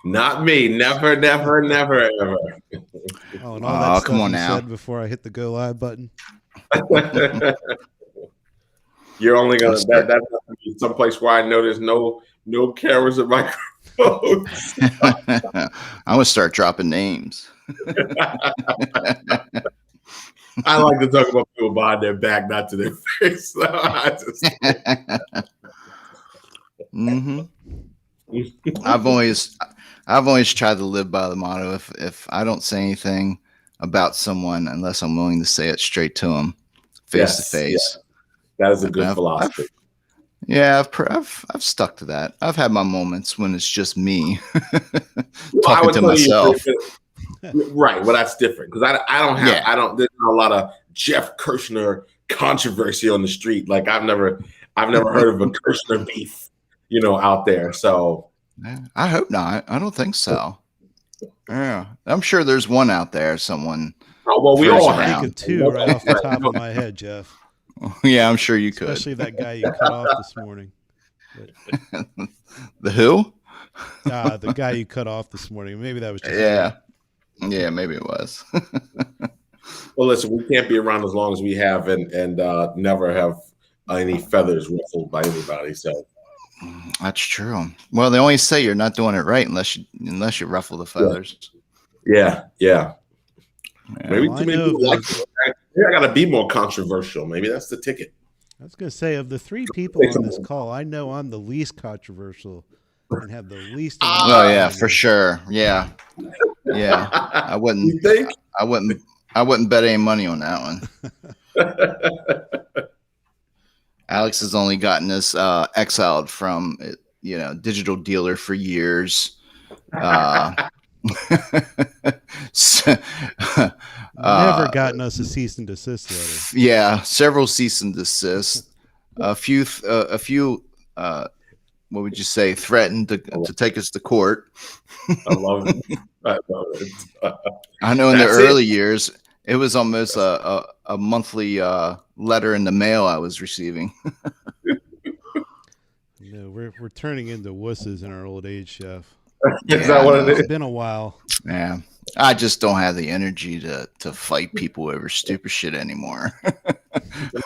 Not me. Never, never, never, ever. Oh, and all that Come stuff on you now. said before I hit the go live button. You're only gonna that's gonna be someplace where I know there's no cameras or microphones. I'm gonna start dropping names. I like to talk about people behind their back, not to their face. So Mm-hmm. I've always tried to live by the motto: if I don't say anything about someone unless I'm willing to say it straight to them, face to face. That is a good philosophy. I've stuck to that. I've had my moments when it's just me Well, talking to myself. Right. Well, that's different because I don't have there's not a lot of Jeff Kirshner controversy on the street. Like I've never heard of a Kirshner beef, out there. So I hope not. I don't think so. Yeah, I'm sure there's one out there. Someone. Oh well, we all think of two right off the top of my head, Jeff. Yeah, I'm sure you could. Especially that guy you cut off this morning. The who? The guy you cut off this morning. Maybe that was just Yeah, maybe it was. Well, listen, we can't be around as long as we have and never have any feathers ruffled by anybody. So that's true. Well, they always say you're not doing it right unless you ruffle the feathers. Yeah. Maybe too many people like it. I got to be more controversial. Maybe that's the ticket. I was going to say, of the three people on this call, I know I'm the least controversial and have the least. Oh yeah, for sure. Yeah. I wouldn't. You think? I wouldn't bet any money on that one. Alex has only gotten us exiled from digital dealer for years. Never gotten us a cease and desist letter. Yeah, several cease and desist. A few. What would you say? Threatened to take us to court. I love it. I know in the early years, it was almost a monthly letter in the mail I was receiving. We're turning into wusses in our old age, Chef. Is that what it is? It's been a while. Yeah. I just don't have the energy to fight people over stupid shit anymore.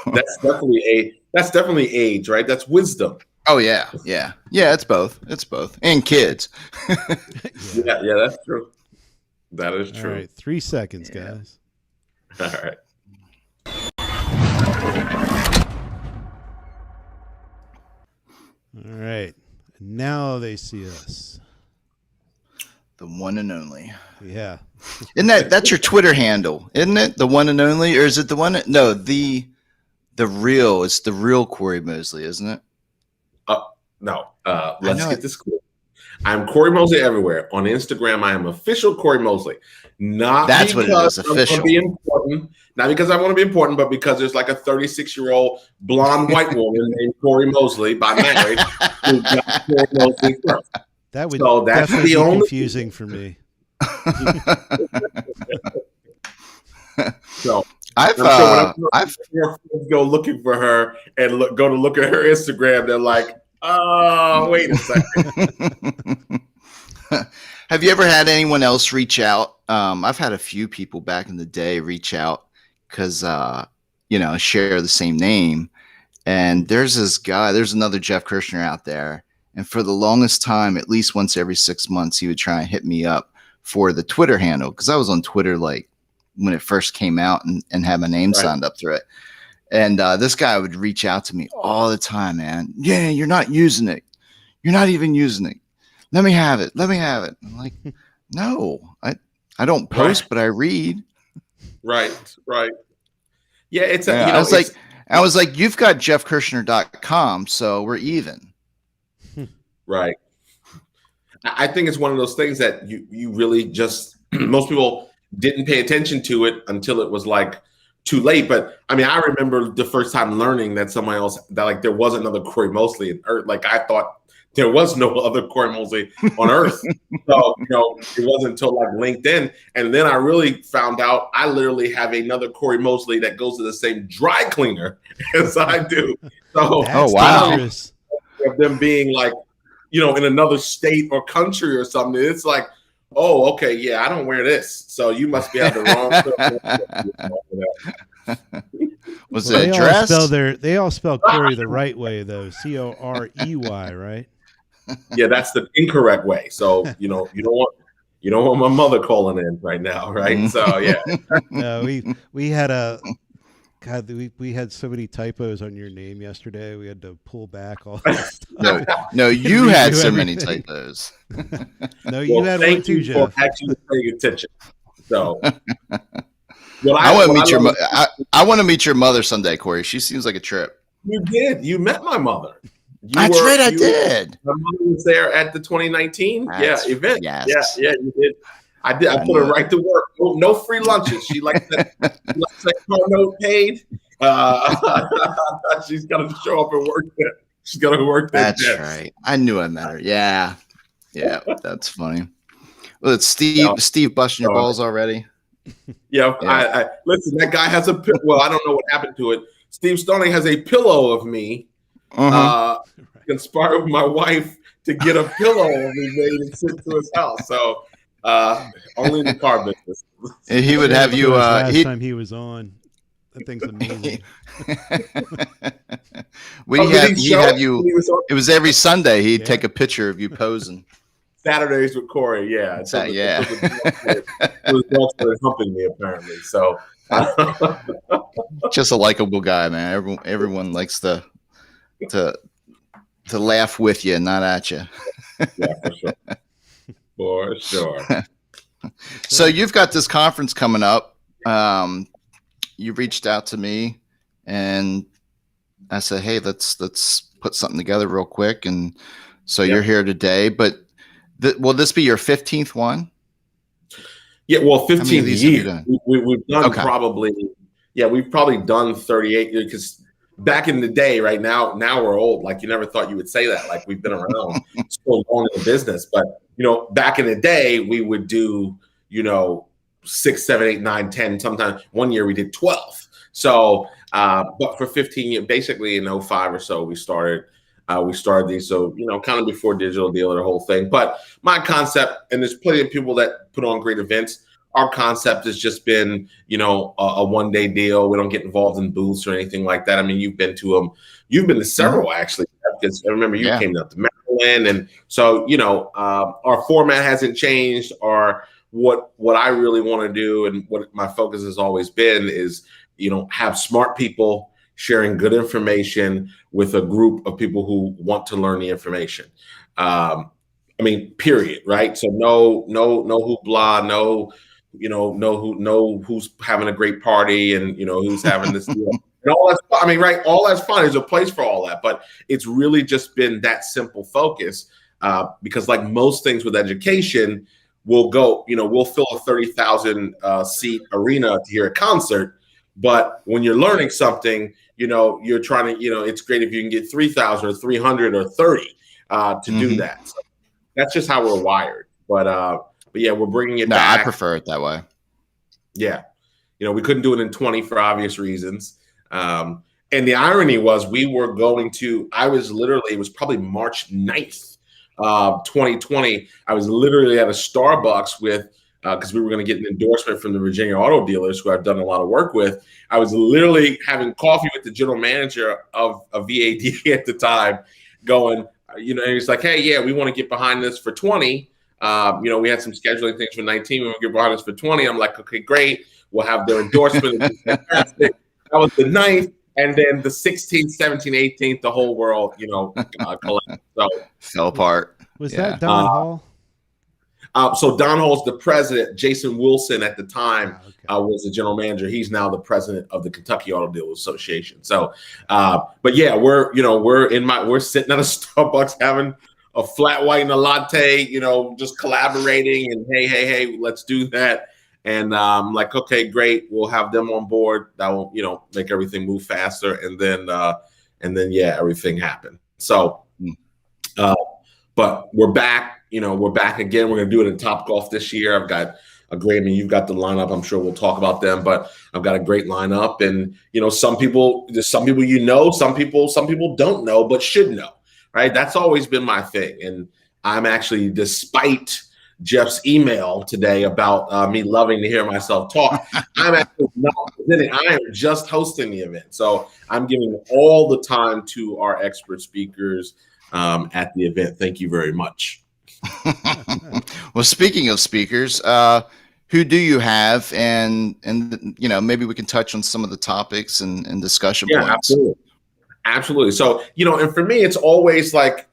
That's definitely age, right? That's wisdom. Oh yeah. It's both. And kids. Yeah, that's true. That is true. All right, 3 seconds, guys. All right. All right. Now they see us. The one and only. Yeah. Isn't that's your Twitter handle, isn't it? The one and only, or is it the one? No, the real. It's the real Cory Mosley, isn't it? No. Let's get this clear. I'm Cory Mosley everywhere. On Instagram, I am official Cory Mosley. That's what it is, official. Not because I want to be important, but because there's like a 36-year-old blonde white woman named Cory Mosley by marriage who got Cory Mosley first. That would definitely be confusing for me. So I've go looking for her and go to look at her Instagram. They're like, oh, wait a second. Have you ever had anyone else reach out? I've had a few people back in the day reach out because share the same name. And there's this guy. There's another Jeff Kirshner out there. And for the longest time, at least once every 6 months, he would try and hit me up for the Twitter handle because I was on Twitter like when it first came out and had my name signed up through it. And this guy would reach out to me all the time, man. Yeah, you're not using it. You're not even using it. Let me have it. I'm like, no, I don't post, but I read. Right. Yeah, it's. I was like, you've got jeffkirshner.com, so we're even. Right. I think it's one of those things that you really just most people didn't pay attention to it until it was like too late. But I mean, I remember the first time learning that someone else that like there was another Cory Mosley in Earth. Like I thought there was no other Cory Mosley on Earth. So it wasn't until like LinkedIn, and then I really found out I literally have another Cory Mosley that goes to the same dry cleaner as I do. So wow. Of them being like in another state or country or something, it's like, oh, okay, yeah, I don't wear this, so you must be have the wrong. Was it a dress? They all spell Cory the right way though, Corey, right? Yeah, that's the incorrect way. So you don't want my mother calling in right now, right? So yeah. We had we had so many typos on your name yesterday. We had to pull back all that stuff. No, you had so many typos. No, you had one too, Jeff. For actually paying attention. So I want to meet your mother someday, Cory. She seems like a trip. You did. You met my mother. That's right, I did. My mother was there at the 2019 event. Yes. Yeah, you did. I did. I put her right to work. No free lunches. She likes that. Car note paid. She's got to show up and work there. She's got to work there. That's right. I knew I met her. Yeah, that's funny. Well, it's Steve busting your balls already. Yeah. I listen. That guy has a. Well, I don't know what happened to it. Steve Stoney has a pillow of me. Conspired with my wife to get a pillow of me made and sent to his house. So. Only in the car business. And he would have you. Last time he was on, that thing's amazing. He'd have you. It was every Sunday. He'd take a picture of you posing. Saturdays with Cory, yeah. It was also humping me apparently. So, just a likable guy, man. Everyone likes to laugh with you, not at you. Yeah, for sure. For sure. So you've got this conference coming up. You reached out to me, and I said, "Hey, let's put something together real quick." And so you're here today. But will this be your 15th one? Yeah, well, 15 years. We've done probably. Yeah, we've probably done 38 years because. Back in the day, right now we're old. Like you never thought you would say that. Like we've been around so long in the business, but back in the day we would do 6, 7, 8, 9, 10. Sometimes one year we did 12. So, but for 15 years, basically in 05 or so, we started these. So kind of before Digital Dealer, the whole thing. But my concept, and there's plenty of people that put on great events. Our concept has just been, a one-day deal. We don't get involved in booths or anything like that. I mean, you've been to them. You've been to several, actually, because I remember you came up to Maryland. And so, our format hasn't changed. Or what I really want to do and what my focus has always been is, have smart people sharing good information with a group of people who want to learn the information. Period, right? So no hoopla, no who's having a great party and who's having this deal. And all that's right, all that's fine. There's a place for all that, but it's really just been that simple focus because like most things with education, we'll fill a 30,000 seat arena to hear a concert, but when you're learning something, you're trying to, it's great if you can get 3,000 or 300 or 30 to do that. So that's just how we're wired. But yeah, we're bringing it back. I prefer it that way. Yeah. We couldn't do it in 20 for obvious reasons. And the irony was it was probably March 9th, 2020. I was literally at a Starbucks with, because we were going to get an endorsement from the Virginia auto dealers who I've done a lot of work with. I was literally having coffee with the general manager of VAD at the time going, and he's like, hey, yeah, we want to get behind this for 20. We had some scheduling things for 19. We want to get behind this for 20. I'm like, okay, great. We'll have their endorsement. Fantastic. That was the 9th. And then the 16th, 17th, 18th, the whole world, collapsed. So fell apart. Was that Don Hall? So Don Hall's the president. Jason Wilson at the time was the general manager. He's now the president of the Kentucky Auto Dealers Association. So, but yeah, we're sitting at a Starbucks having a flat white and a latte, just collaborating and hey, let's do that. And I'm like, okay, great. We'll have them on board. That will, make everything move faster. And then everything happened. So, but we're back, we're back again. We're going to do it in Topgolf this year. I've got a great, you've got the lineup. I'm sure we'll talk about them, but I've got a great lineup. And, some people, some people some people don't know, but should know. right? That's always been my thing. And I'm actually, despite Jeff's email today about me loving to hear myself talk, I'm actually not presenting. I am just hosting the event. So I'm giving all the time to our expert speakers at the event. Thank you very much. Well, speaking of speakers, who do you have? And maybe we can touch on some of the topics and discussion points. Absolutely. Absolutely. So, and for me, it's always like,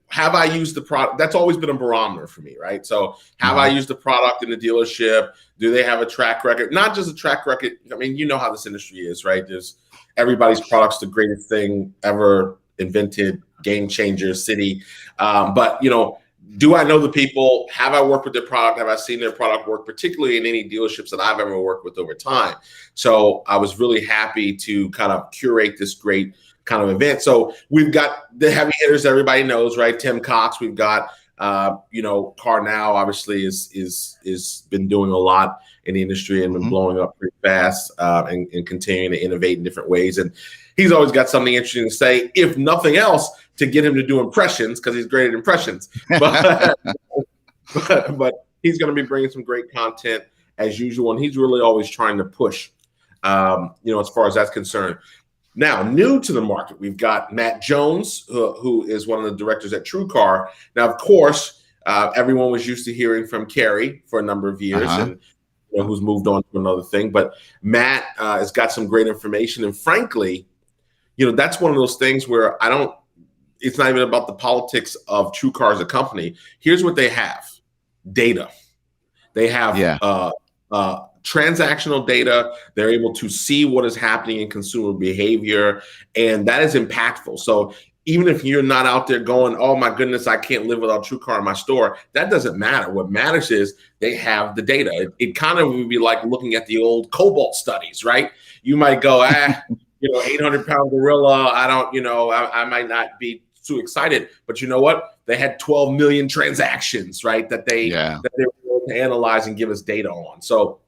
have I used the product? That's always been a barometer for me, right? So have I used the product in the dealership? Do they have a track record? Not just a track record. I mean, you know how this industry is, right? There's everybody's product's the greatest thing ever invented, game changer, city. But, do I know the people? Have I worked with their product? Have I seen their product work, particularly in any dealerships that I've ever worked with over time? So I was really happy to kind of curate this great kind of event. So we've got the heavy hitters everybody knows, right? Tim Cox. We've got, Car Now obviously is been doing a lot in the industry and been blowing up pretty fast and continuing to innovate in different ways. And he's always got something interesting to say, if nothing else, to get him to do impressions, because he's great at impressions. But he's going to be bringing some great content as usual. And he's really always trying to push, as far as that's concerned. Now, new to the market, we've got Matt Jones, who is one of the directors at TrueCar. Now, of course, everyone was used to hearing from Cory for a number of years, and who's moved on to another thing. But Matt has got some great information. And frankly, that's one of those things where it's not even about the politics of TrueCar as a company. Here's what they have: data. They have transactional data. They're able to see what is happening in consumer behavior, and that is impactful. So even if you're not out there going, oh my goodness, I can't live without TrueCar in my store, that doesn't matter. What matters is they have the data. It kind of would be like looking at the old Cobalt studies, right? You might go, 800-pound gorilla. I don't, I might not be too excited, but you know what? They had 12 million transactions, right? That they were able to analyze and give us data on. So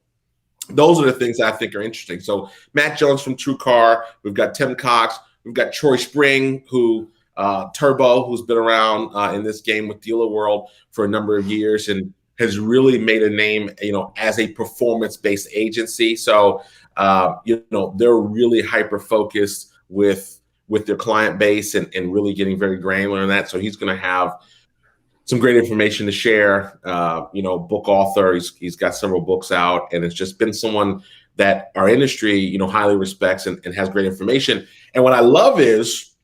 those are the things that I think are interesting. So Matt Jones from TrueCar, we've got Tim Cox, we've got Troy Spring, Turbo, who's been around in this game with Dealer World for a number of years and has really made a name, as a performance-based agency. So, they're really hyper-focused with their client base and really getting very granular in that. So he's going to have some great information to share. Book author. He's got several books out, and it's just been someone that our industry, highly respects and has great information. And what I love is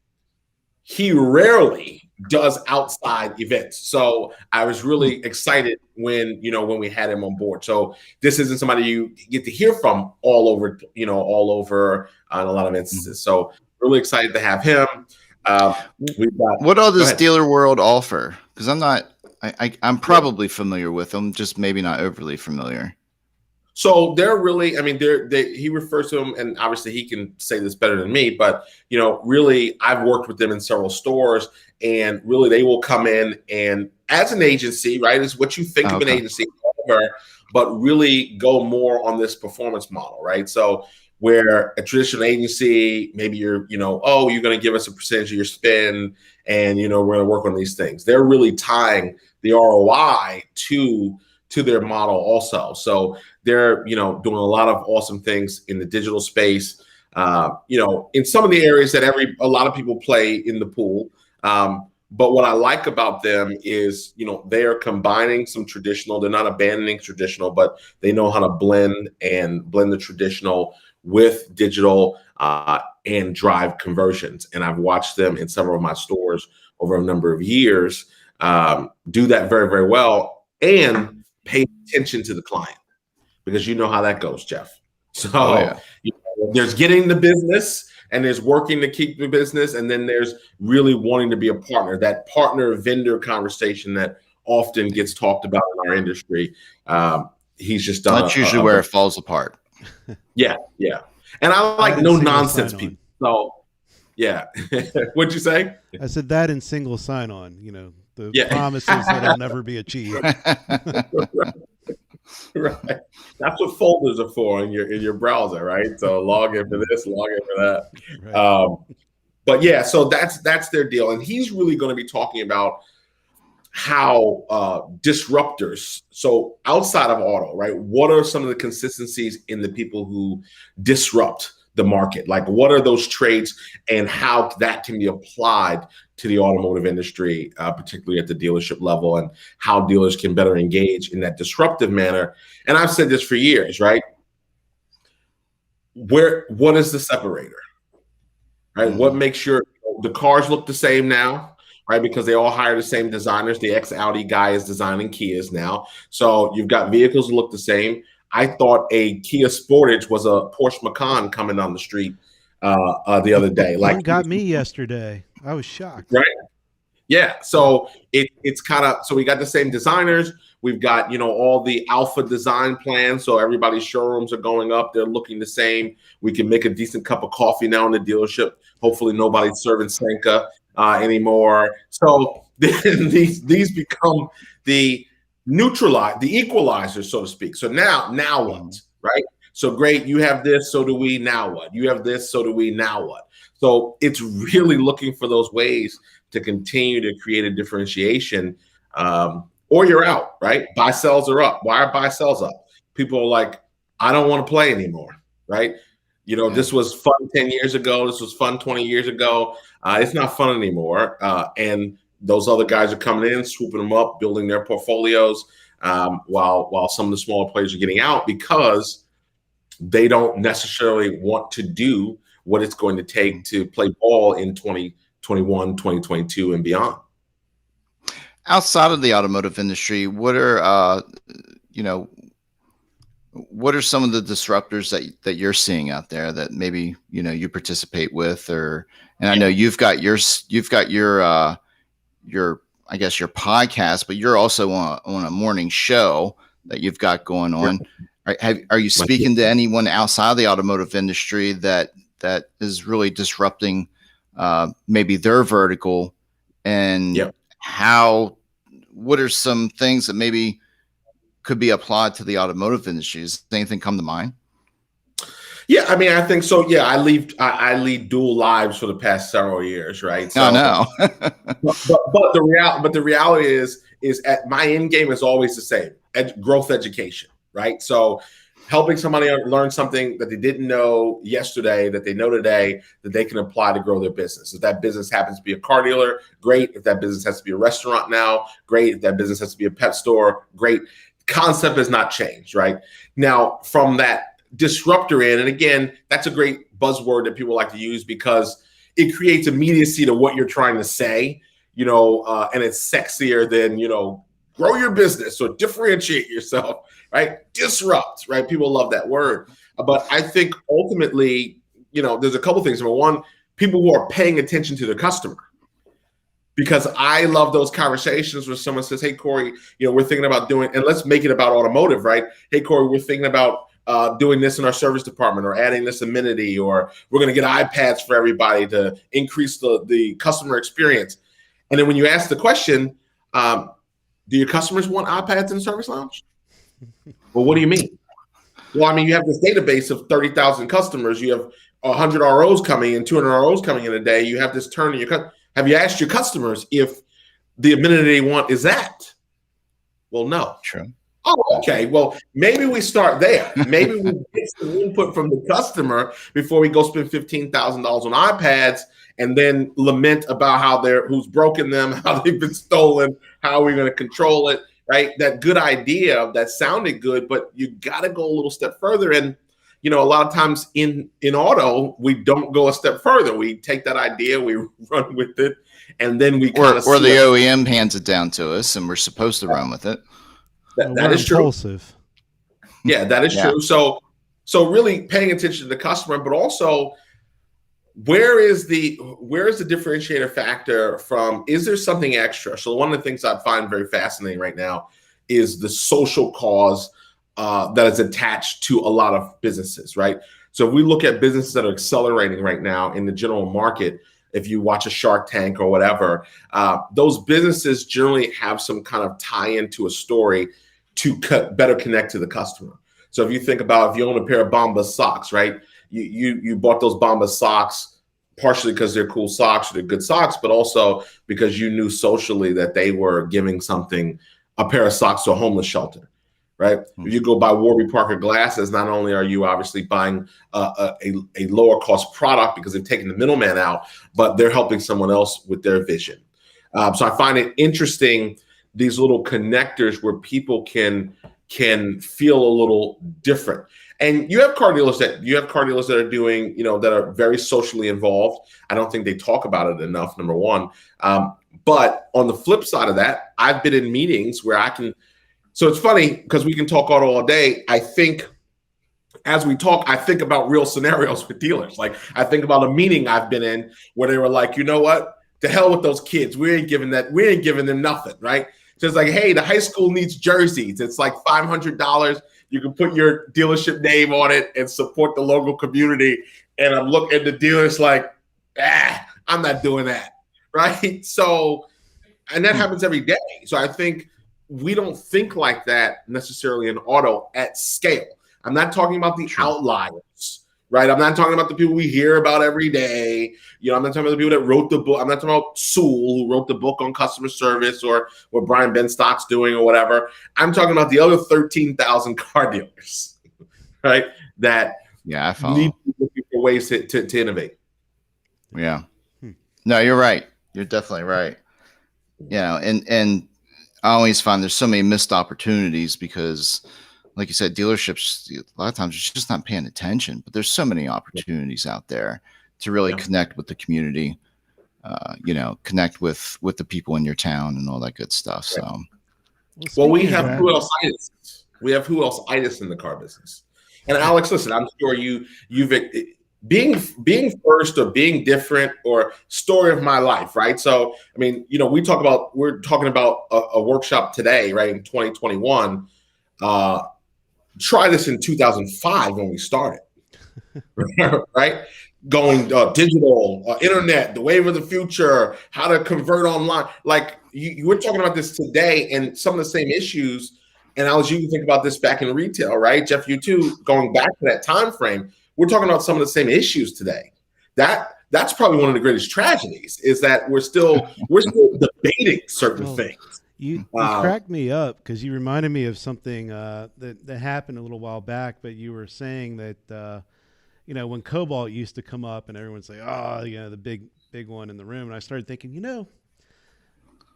he rarely does outside events. So I was really excited when we had him on board. So this isn't somebody you get to hear from all over in a lot of instances. So really excited to have him. What all does Dealer World offer? Because I'm probably familiar with them, just maybe not overly familiar. So they're really, he refers to them, and obviously he can say this better than me, but, really I've worked with them in several stores, and really they will come in and as an agency, right, is what you think of an agency, but really go more on this performance model, right? So where a traditional agency, maybe you're going to give us a percentage of your spend and, we're going to work on these things. They're really tying the ROI to their model also. So they're, doing a lot of awesome things in the digital space, in some of the areas that a lot of people play in the pool. But what I like about them is, they are combining some traditional. They're not abandoning traditional, but they know how to blend the traditional with digital and drive conversions. And I've watched them in several of my stores over a number of years do that very, very well and pay attention to the client, because you know how that goes, Jeff. So there's getting the business and there's working to keep the business. And then there's really wanting to be a partner, that partner vendor conversation that often gets talked about in our industry. He's just done. That's usually where it falls apart. Yeah. And I like no nonsense people. So yeah. What'd you say? I said that in single sign on, the promises that'll never be achieved. Right. That's what folders are for in your browser, right? So log in for this, log in for that. Right. But yeah, so that's their deal, and he's really going to be talking about how disruptors. So outside of auto, right? What are some of the consistencies in the people who disrupt the market? Like, what are those traits, and how that can be applied to the automotive industry, particularly at the dealership level, and how dealers can better engage in that disruptive manner. And I've said this for years, right? What is the separator, right? Mm-hmm. What makes sure the cars look the same now, right? Because they all hire the same designers. The ex-Audi guy is designing Kias now. So you've got vehicles that look the same. I thought a Kia Sportage was a Porsche Macan coming down the street the other day. One got me yesterday. I was shocked. Right? Yeah. So it's kind of, so we got the same designers. We've got, all the alpha design plans. So everybody's showrooms are going up. They're looking the same. We can make a decent cup of coffee now in the dealership. Hopefully nobody's serving Senka anymore. So these become the equalizers, so to speak. So now what, right? So great, you have this, so do we, now what? You have this, so do we, now what? So it's really looking for those ways to continue to create a differentiation, or you're out, right? Buy sells are up. Why are buy sells up? People are like, I don't want to play anymore, right? This was fun 10 years ago. This was fun 20 years ago. It's not fun anymore. And those other guys are coming in, swooping them up, building their portfolios, while some of the smaller players are getting out because they don't necessarily want to do what it's going to take to play ball in 2021, 2022, and beyond. Outside of the automotive industry, what are some of the disruptors that you're seeing out there that maybe you participate with, and I know you've got your I guess your podcast, but you're also on a morning show that you've got going on. Are you speaking to anyone outside of the automotive industry that is really disrupting maybe their vertical, and what are some things that maybe could be applied to the automotive industry? Does anything come to mind? Yeah, I mean, I think so. Yeah, I lead dual lives for the past several years, right? So, no. but the reality is at my end game is always the same: growth education, right? So, helping somebody learn something that they didn't know yesterday, that they know today, that they can apply to grow their business. If that business happens to be a car dealer, great. If that business has to be a restaurant now, great. If that business has to be a pet store, great. Concept has not changed, right? Now, from that disruptor in, and again, that's a great buzzword that people like to use because it creates immediacy to what you're trying to say, and it's sexier than, grow your business or differentiate yourself, right? Disrupt, right? People love that word. But I think ultimately, there's a couple things. Number one, people who are paying attention to the customer. Because I love those conversations where someone says, hey, Cory, we're thinking about doing, and let's make it about automotive, right? Hey, Cory, we're thinking about doing this in our service department or adding this amenity, or we're going to get iPads for everybody to increase the customer experience. And then when you ask the question, do your customers want iPads in the service lounge? Well, what do you mean? Well, I mean, you have this database of 30,000 customers. You have 100 ROs coming in, 200 ROs coming in a day. You have this turn in your customer. Have you asked your customers if the amenity they want is that? Well, no. True. Oh, okay. Well, maybe we start there. Maybe we get some input from the customer before we go spend $15,000 on iPads and then lament about who's broken them, how they've been stolen, how we're going to control it, right? That good idea that sounded good, but you got to go a little step further. And, a lot of times in auto, we don't go a step further. We take that idea, we run with it, and then we or the OEM hands it down to us, and we're supposed to run with it. That is true. Impulsive. Yeah, that is true. So really paying attention to the customer, but also where is the differentiator factor from? Is there something extra? So one of the things I find very fascinating right now is the social cause that is attached to a lot of businesses, right? So if we look at businesses that are accelerating right now in the general market, if you watch a Shark Tank or whatever, those businesses generally have some kind of tie-in to a story to better connect to the customer. So if you think about if you own a pair of Bombas socks, right? You bought those Bombas socks partially because they're cool socks or they're good socks, but also because you knew socially that they were giving something, a pair of socks to a homeless shelter, right? If you go buy Warby Parker glasses, not only are you obviously buying a lower cost product because they've taken the middleman out, but they're helping someone else with their vision. So I find it interesting, these little connectors where people can feel a little different. And you have car dealers that are doing, that are very socially involved. I don't think they talk about it enough, number one. But on the flip side of that, I've been in meetings where so it's funny because we can talk auto all day. I think as we talk, I think about real scenarios with dealers. Like I think about a meeting I've been in where they were like, you know what? To hell with those kids. We ain't giving them nothing, right? So it's like, hey, the high school needs jerseys. It's like $500. You can put your dealership name on it and support the local community. And I'm looking at the dealers like, I'm not doing that, right? So, and that happens every day. So I think we don't think like that necessarily in auto at scale. I'm not talking about the outliers, right? I'm not talking about the people we hear about every day. I'm not talking about the people that wrote the book. I'm not talking about Sewell, who wrote the book on customer service, or what Brian Benstock's doing or whatever. I'm talking about the other 13,000 car dealers, right? That I follow. Need to look for ways to innovate. Yeah. No, you're right. You're definitely right. And I always find there's so many missed opportunities because, like you said, dealerships, a lot of times, are just not paying attention. But there's so many opportunities out there to really connect with the community, connect with the people in your town and all that good stuff. So, well, we have who else itis. We have who else itis in the car business. And Alex, listen, I'm sure you've being first or being different or story of my life, right? So, I mean, we're talking about a workshop today, right, in 2021. Try this in 2005 when we started, right? Going digital, internet, the wave of the future, how to convert online. Like you were talking about this today, and some of the same issues. And Alex, you can think about this back in retail, right? Jeff, you too, going back to that time frame. We're talking about some of the same issues today. That's probably one of the greatest tragedies is that we're still debating certain things. You cracked me up because you reminded me of something that happened a little while back. But you were saying that when Cobalt used to come up and everyone's like, the big one in the room, and I started thinking,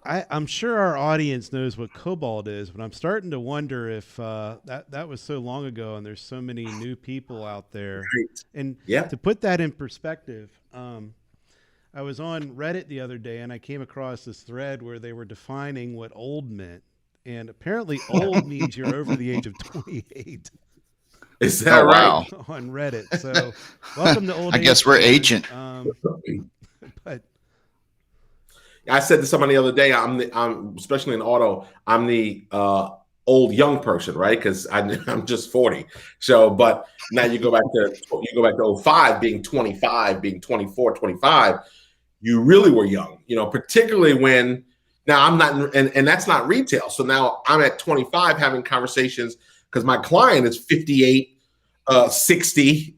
I'm sure our audience knows what Cobalt is, but I'm starting to wonder if that was so long ago and there's so many new people out there. Right. And to put that in perspective, I was on Reddit the other day and I came across this thread where they were defining what old meant. And apparently old means you're over the age of 28. Is that right? On Reddit. So welcome to old age. I guess we're ancient. But I said to somebody the other day, I'm especially in auto, I'm the old young person, right? Because I'm just 40. So, but now you go back to 05, being 25, being 24, 25. You really were young, particularly when now I'm not, and that's not retail. So now I'm at 25 having conversations because my client is 58, 60,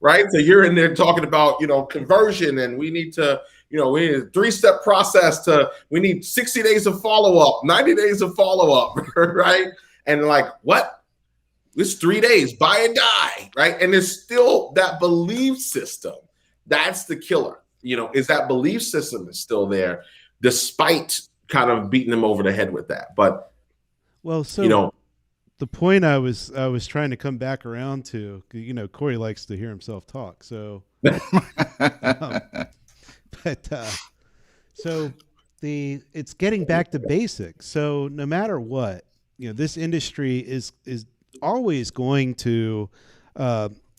right? So you're in there talking about, conversion, and we need a 3-step process we need 60 days of follow-up, 90 days of follow-up, right? And like, what? It's 3 days, buy and die, right? And there's still that belief system. That's the killer, is that belief system is still there, despite kind of beating them over the head with that. But, the point I was trying to come back around to, Cory likes to hear himself talk. So, it's getting back to basics. So no matter what, this industry is always going to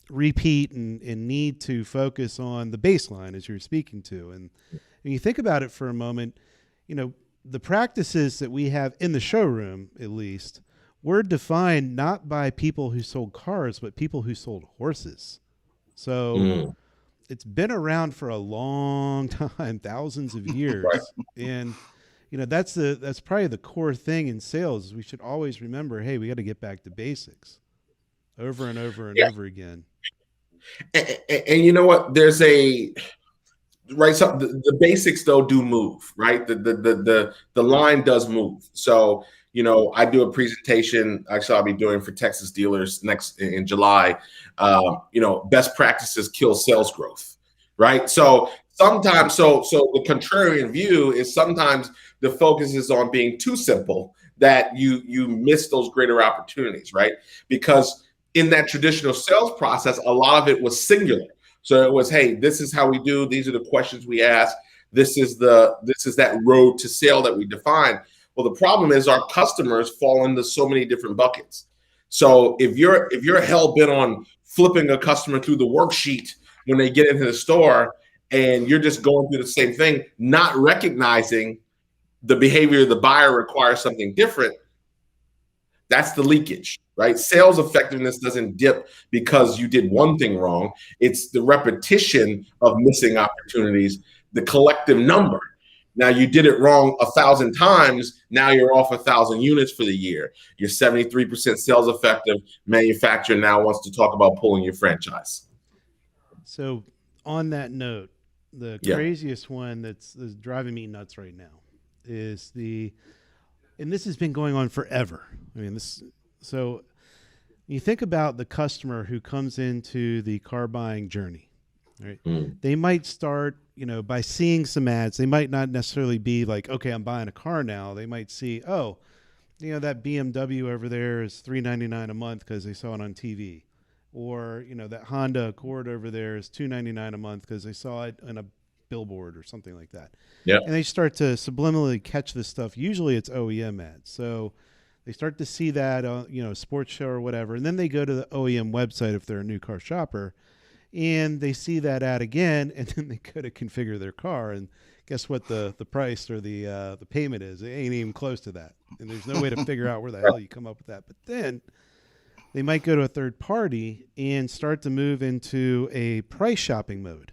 repeat and need to focus on the baseline, as you're speaking to. And you think about it for a moment, the practices that we have in the showroom, at least, were defined not by people who sold cars, but people who sold horses. So it's been around for a long time, thousands of years. Right. And, that's probably the core thing in sales. We should always remember, hey, we got to get back to basics over and over and over again. And you know what? There's a right. So the basics though do move, right? The line does move. So I do a presentation. Actually, I'll be doing for Texas dealers next in July. Best practices kill sales growth, right? So sometimes, so the contrarian view is sometimes the focus is on being too simple that you miss those greater opportunities, right? Because in that traditional sales process, a lot of it was singular. So it was, hey, this is how we do. These are the questions we ask. This is that road to sale that we define. Well, the problem is our customers fall into so many different buckets. So if you're hell bent on flipping a customer through the worksheet when they get into the store, and you're just going through the same thing, not recognizing the behavior of the buyer requires something different, that's the leakage, right? Sales effectiveness doesn't dip because you did one thing wrong. It's the repetition of missing opportunities, the collective number. Now you did it wrong 1,000 times. Now you're off 1,000 units for the year. You're 73% sales effective. Manufacturer now wants to talk about pulling your franchise. So on that note, the craziest one that's driving me nuts right now is and this has been going on forever. I mean, so you think about the customer who comes into the car buying journey, right? They might start, by seeing some ads. They might not necessarily be like, okay, I'm buying a car now. They might see, oh, that BMW over there is $399 a month because they saw it on TV. Or, that Honda Accord over there is $299 a month because they saw it on a billboard or something like that. Yeah. And they start to subliminally catch this stuff. Usually it's OEM ads. So they start to see that, sports show or whatever. And then they go to the OEM website if they're a new car shopper, and they see that ad again, and then they go to configure their car. And guess what the price or the payment is? It ain't even close to that. And there's no way to figure out where the hell you come up with that. But then they might go to a third party and start to move into a price shopping mode.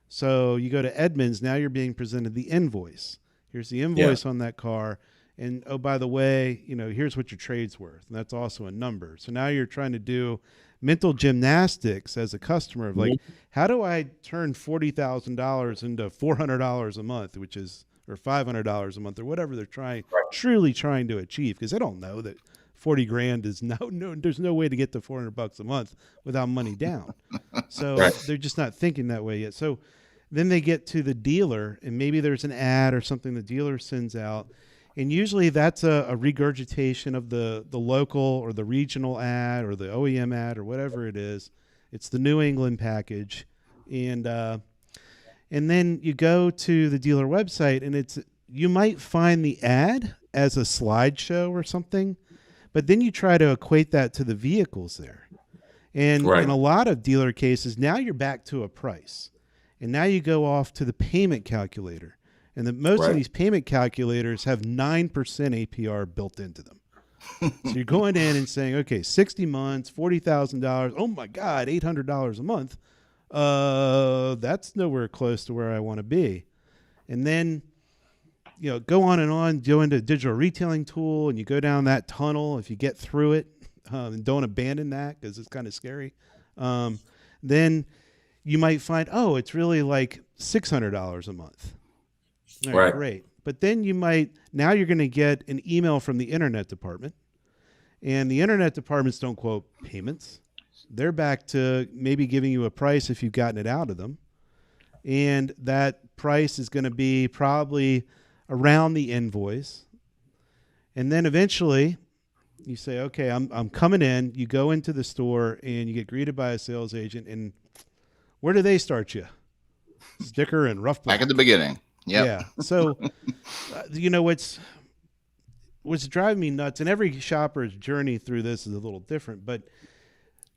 So you go to Edmunds, now you're being presented the invoice. Here's the invoice on that car. And, oh, by the way, here's what your trade's worth. And that's also a number. So now you're trying to do mental gymnastics as a customer of like, how do I turn $40,000 into $400 a month, or $500 a month or whatever they're truly trying to achieve. Because they don't know that 40 grand is there's no way to get to $400 a month without money down. So they're just not thinking that way yet. So then they get to the dealer, and maybe there's an ad or something the dealer sends out. And usually that's a regurgitation of the local or the regional ad or the OEM ad or whatever it is. It's the New England package. And then you go to the dealer website, and you might find the ad as a slideshow or something, but then you try to equate that to the vehicles there. And in a lot of dealer cases, now you're back to a price. And now you go off to the payment calculator. And most of these payment calculators have 9% APR built into them. So you're going in and saying, okay, 60 months, $40,000. Oh my God, $800 a month. That's nowhere close to where I want to be. And then, go on and on, go into a digital retailing tool, and you go down that tunnel. If you get through it, and don't abandon that because it's kind of scary. Then you might find, oh, it's really like $600 a month. All right, great. But then now you're going to get an email from the internet department, and the internet departments don't quote payments. They're back to maybe giving you a price if you've gotten it out of them. And that price is going to be probably around the invoice. And then eventually you say, okay, I'm coming in. You go into the store and you get greeted by a sales agent. And where do they start you? Sticker and rough black. Back at the beginning. Yep. Yeah. So, what's driving me nuts, and every shopper's journey through this is a little different, but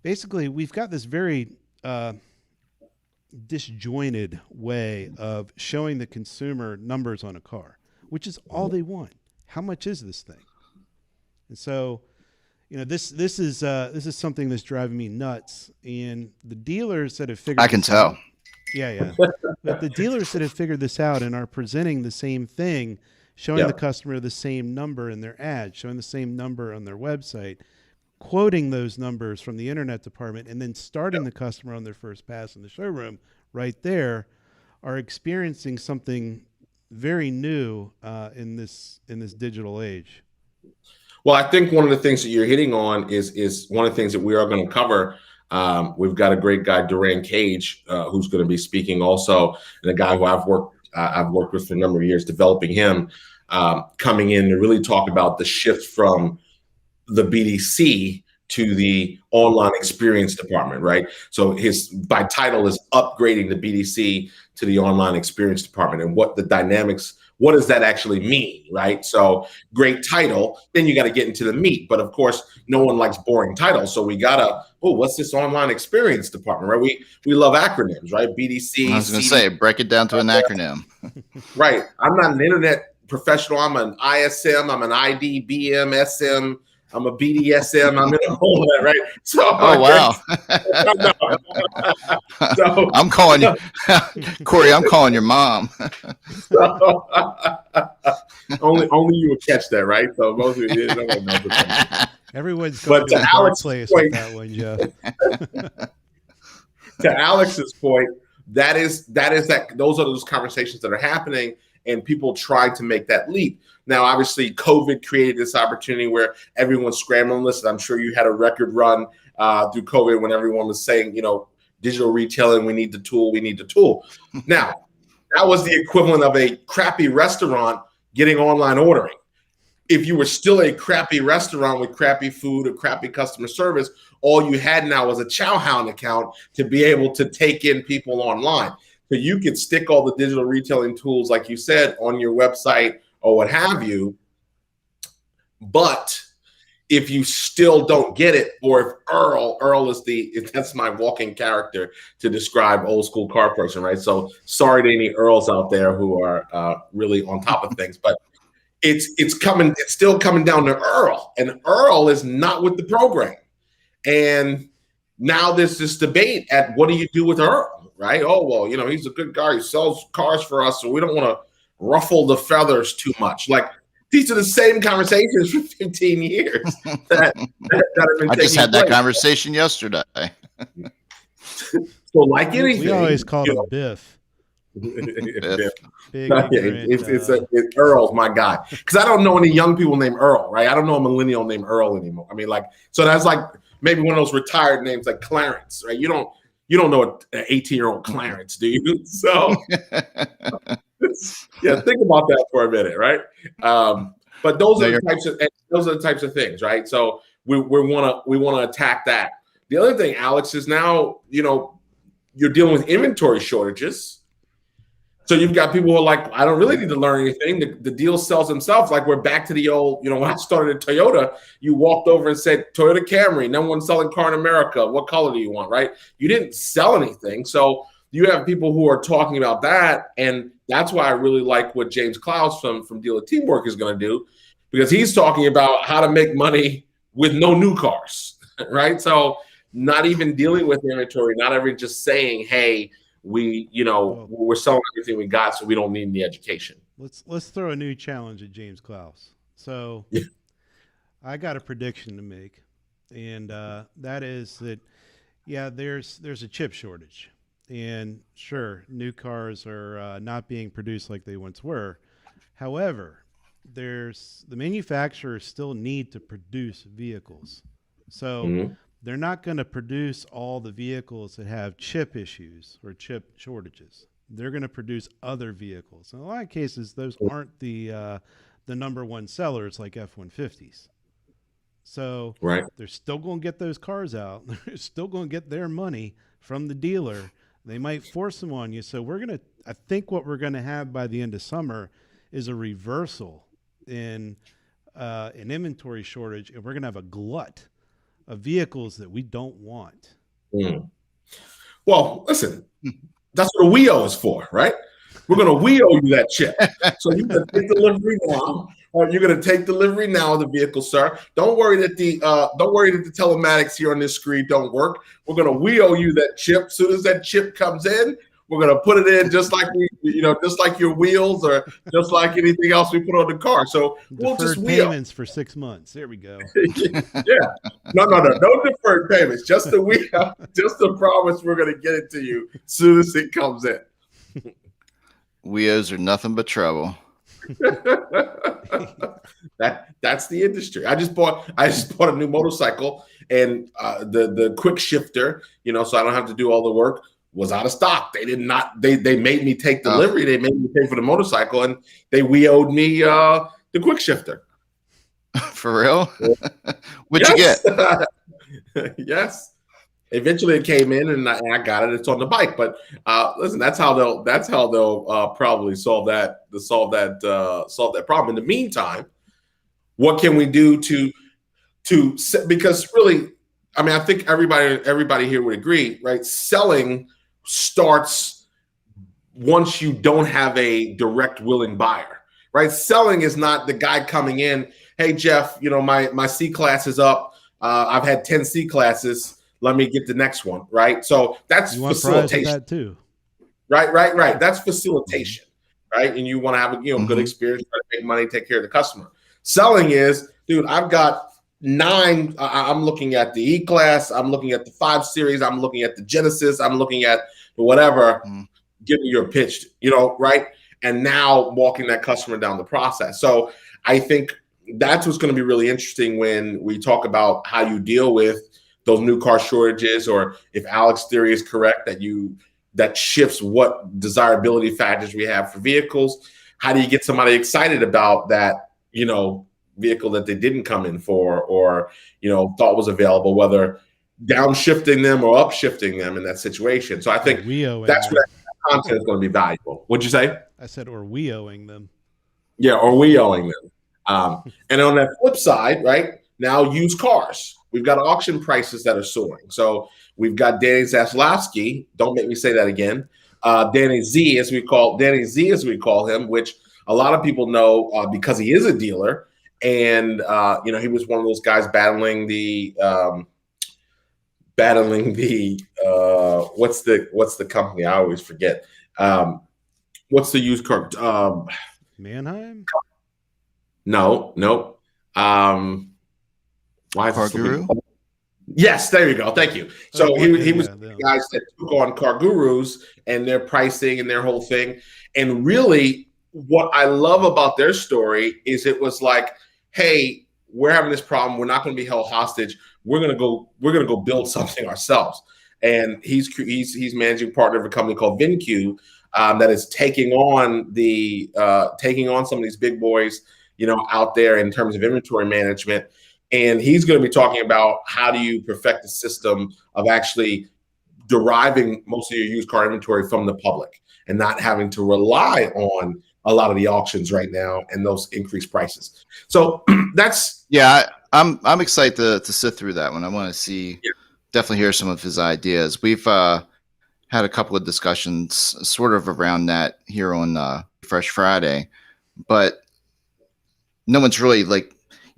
basically we've got this very disjointed way of showing the consumer numbers on a car, which is all they want. How much is this thing? And so, this is something that's driving me nuts, and the dealers that have figured I can tell. Yeah. But the dealers that have figured this out and are presenting the same thing, showing the customer the same number in their ad, showing the same number on their website, quoting those numbers from the internet department and then starting the customer on their first pass in the showroom right there are experiencing something very new in this digital age. Well, I think one of the things that you're hitting on is one of the things that we are going to cover. We've got a great guy, Duran Cage, who's going to be speaking also, and a guy who I've worked with for a number of years, developing him, coming in to really talk about the shift from the BDC to the online experience department, right? So his by title is upgrading the BDC to the online experience department, and what the dynamics, what does that actually mean, right? So great title, then you got to get into the meat. But of course, no one likes boring titles, so we gotta, what's this online experience department, right? We love acronyms, right? BDC. I was going to say, break it down to an acronym. Right. I'm not an internet professional. I'm an ISM. I'm an ID, BM, SM. I'm a BDSM. I'm in all of that, right? So, wow. So, I'm calling you, Cory. I'm calling your mom. So, only you would catch that, right? So most of you didn't know. Everyone's going to a dark place with that one, Jeff. To Alex's point, those are those conversations that are happening, and people try to make that leap. Now, obviously, COVID created this opportunity where everyone's scrambling this, and I'm sure you had a record run through COVID when everyone was saying, digital retailing, we need the tool. Now, that was the equivalent of a crappy restaurant getting online ordering. If you were still a crappy restaurant with crappy food or crappy customer service, all you had now was a Chowhound account to be able to take in people online. So you could stick all the digital retailing tools, like you said, on your website or what have you. But if you still don't get it, or if Earl is that's my walking character to describe old school car person, right? So sorry to any Earls out there who are really on top of things, but it's still coming down to Earl, and Earl is not with the program. And now there's this debate at what do you do with Earl, right? Oh, well, he's a good guy. He sells cars for us, so we don't want to ruffle the feathers too much. Like, these are the same conversations for 15 years that have been I just had place. that conversation yesterday. So like anything, we always call him Biff. Biff. Big, it's Earl's my guy, because I don't know any young people named Earl, right? I don't know a millennial named Earl anymore. I mean, so that's like maybe one of those retired names like Clarence, right? You don't know an 18-year-old Clarence, do you? So yeah, think about that for a minute, right? But those are the types of things, right? So we want to attack that. The other thing, Alex, is now you're dealing with inventory shortages. So you've got people who are like, I don't really need to learn anything. The deal sells themselves. Like, we're back to the old, when I started at Toyota, you walked over and said, Toyota Camry, number one selling car in America. What color do you want, right? You didn't sell anything. So you have people who are talking about that. And that's why I really like what James Klaus from Dealer Teamwork is going to do, because he's talking about how to make money with no new cars, right? So not even dealing with inventory, not even just saying, hey, we're selling everything we got, so we don't need any education. Let's throw a new challenge at James Klaus. So yeah. I got a prediction to make, and that is that, there's a chip shortage, and sure, new cars are not being produced like they once were. However, the manufacturers still need to produce vehicles, so they're not going to produce all the vehicles that have chip issues or chip shortages. They're going to produce other vehicles. In a lot of cases, those aren't the number one sellers like F-150s. So they're still going to get those cars out. They're still going to get their money from the dealer. They might force them on you. So I think what we're going to have by the end of summer is a reversal in an inventory shortage, and we're going to have a glut of vehicles that we don't want. Well, listen, that's what a WEO is for, right? We're going to WEO you that chip. So you're going to take delivery now. You're going to take delivery now of the vehicle, sir. Don't worry that the telematics here on this screen don't work. We're going to WEO you that chip. As soon as that chip comes in, We're gonna put it in just like just like your wheels or just like anything else we put on the car. So we'll just Deferred wheel. payments for 6 months. There we go. Yeah. No deferred payments. Just the wheel. Just the promise we're gonna get it to you as soon as it comes in. Wheels are nothing but trouble. That's the industry. I just bought a new motorcycle, and the quick shifter, so I don't have to do all the work, was out of stock. They made me take delivery. They made me pay for the motorcycle, and they owed me the quick shifter. For real? What'd you get? Yes. Eventually it came in and I got it. It's on the bike. But listen, that's how they'll probably solve that problem. In the meantime, what can we do to because really, I mean, I think everybody here would agree, right? Selling starts once you don't have a direct willing buyer, right? Selling is not the guy coming in, hey Jeff, my C class is up. I've had 10 C classes. Let me get the next one, right? So that's facilitation. That too. Right. That's facilitation, right? And you want to have a good experience, try to make money, take care of the customer. Selling is, dude, I've got 9. I'm looking at the E class. I'm looking at the 5 Series. I'm looking at the Genesis. I'm looking at the whatever. Give me your pitch, right? And now walking that customer down the process. So I think that's what's going to be really interesting when we talk about how you deal with those new car shortages, or if Alex's theory is correct, that shifts what desirability factors we have for vehicles. How do you get somebody excited about that, vehicle that they didn't come in for, or, thought was available, whether downshifting them or upshifting them in that situation. So I think that's where that content is going to be valuable. What'd you say? I said, or we owing them. Yeah, or we owing them. And on that flip side, right, now used cars. We've got auction prices that are soaring. So we've got Danny Zaslavsky. Don't make me say that again. Danny Z, as we call him, which a lot of people know because he is a dealer. And, he was one of those guys battling the what's the company? I always forget. What's the used car? Manheim? No. Why Car Guru? Yes, there you go. Thank you. So he was the guys that took on Car Gurus and their pricing and their whole thing. And really, what I love about their story is it was like, hey, we're having this problem. We're not going to be held hostage. We're gonna go build something ourselves. And he's managing partner of a company called VinQ that is taking on some of these big boys, out there in terms of inventory management. And he's going to be talking about how do you perfect the system of actually deriving most of your used car inventory from the public and not having to rely on a lot of the auctions right now and those increased prices. So that's I'm excited to sit through that one. I want to see, definitely hear some of his ideas. We've had a couple of discussions sort of around that here on Fresh Friday, but no one's really